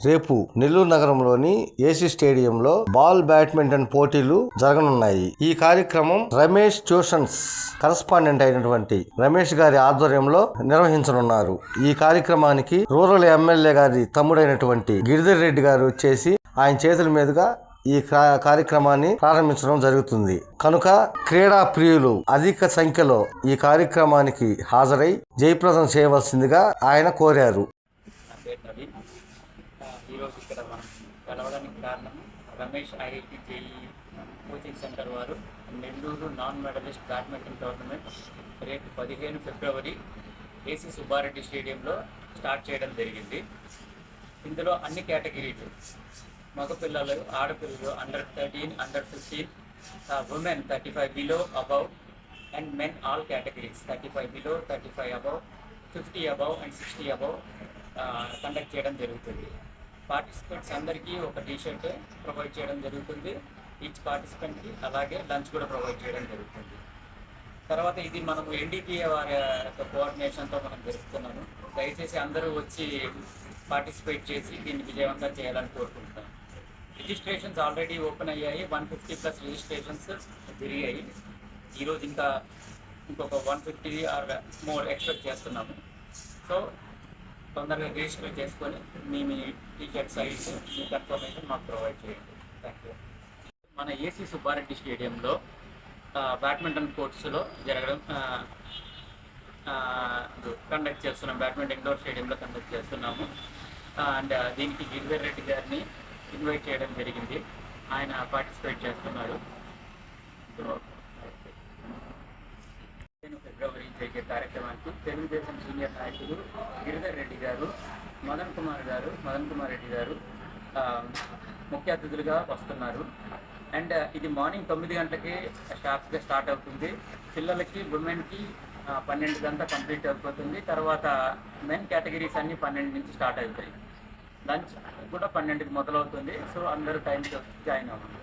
రేపు నెల్లూరు నగరంలోని ఏసీ స్టేడియంలో బాల్ బ్యాడ్మింటన్ పోటీలు జరగనున్నాయి. ఈ కార్యక్రమం రమేష్ ట్యూషన్స్ కరస్పాండెంట్ అయినటువంటి రమేష్ గారి ఆధ్వర్యంలో నిర్వహించనున్నారు. ఈ కార్యక్రమానికి రూరల్ ఎమ్మెల్యే గారి తమ్ముడైనటువంటి గిరిధర్ రెడ్డి గారు వచ్చేసి ఆయన చేతుల మీదుగా ఈ కార్యక్రమాన్ని ప్రారంభించడం జరుగుతుంది. కనుక క్రీడా ప్రియులు అధిక సంఖ్యలో ఈ కార్యక్రమానికి హాజరై జయప్రదం చేయవలసిందిగా ఆయన కోరారు. ఈరోజు ఇక్కడ మనం కలవడానికి కారణం Ramesh IIT JEE coaching centre వారు Nellore non medallist badminton tournament రేపు 15 ఫిబ్రవరి ఏసీ సుబ్బారెడ్డి స్టేడియంలో స్టార్ట్ చేయడం జరిగింది. ఇందులో అన్ని కేటగిరీలు మగపిల్లలు, ఆడపిల్లలు, under 13, under 15, women 35 below above and men all categories 35 below, 35 above, 50 above and 60 above conduct చేయడం జరుగుతుంది. పార్టిసిపెంట్స్ అందరికీ ఒక టీషర్ట్ ప్రొవైడ్ చేయడం జరుగుతుంది. ఈచ్ పార్టిసిపెంట్కి అలాగే లంచ్ కూడా ప్రొవైడ్ చేయడం జరుగుతుంది. తర్వాత ఇది మనము ఎన్డీపీఏ వారి యొక్క కోఆర్డినేషన్తో మనం జరుపుతున్నాము. దయచేసి అందరూ వచ్చి పార్టిసిపేట్ చేసి దీన్ని విజయవంతం చేయాలని కోరుకుంటున్నాం. రిజిస్ట్రేషన్స్ ఆల్రెడీ ఓపెన్ అయ్యాయి. 150+ రిజిస్ట్రేషన్స్ జరిగాయి. ఈరోజు ఇంకొక 150 ఆర్ మోర్ ఎక్స్పెక్ట్ చేస్తున్నాము. సో తొందరగా రిజిస్టర్ చేసుకొని మీ టీషర్ట్ సైజ్, మీ కన్ఫర్మేషన్ మాకు ప్రొవైడ్ చేయండి. Thank you. మన ఏసీ సుబ్బారెడ్డి స్టేడియంలో బ్యాడ్మింటన్ కోర్ట్స్లో జరగడం కండక్ట్ చేస్తున్నాం. బ్యాడ్మింటన్ ఇండోర్ స్టేడియంలో కండక్ట్ చేస్తున్నాము. అండ్ దీనికి గిరిధర్ రెడ్డి గారిని ఇన్వైట్ చేయడం జరిగింది. ఆయన పార్టిసిపేట్ చేస్తున్నారు. సో 15 ఫిబ్రవరి జరిగే కార్యక్రమానికి తెలుగుదేశం సీనియర్ నాయకులు గిరిధర్ రెడ్డి గారు, మదన్ కుమార్ రెడ్డి గారు ముఖ్య అతిథులుగా వస్తున్నారు. అండ్ ఇది మార్నింగ్ 9 గంటలకి షార్ప్గా స్టార్ట్ అవుతుంది. పిల్లలకి, ఉమెన్కి 12 గంటల కంప్లీట్ అయిపోతుంది. తర్వాత మెన్ కేటగిరీస్ అన్నీ 12 నుంచి స్టార్ట్ అవుతాయి. లంచ్ కూడా 12కి మొదలవుతుంది. సో అందరూ టైంకి జాయిన్ అవ్వండి.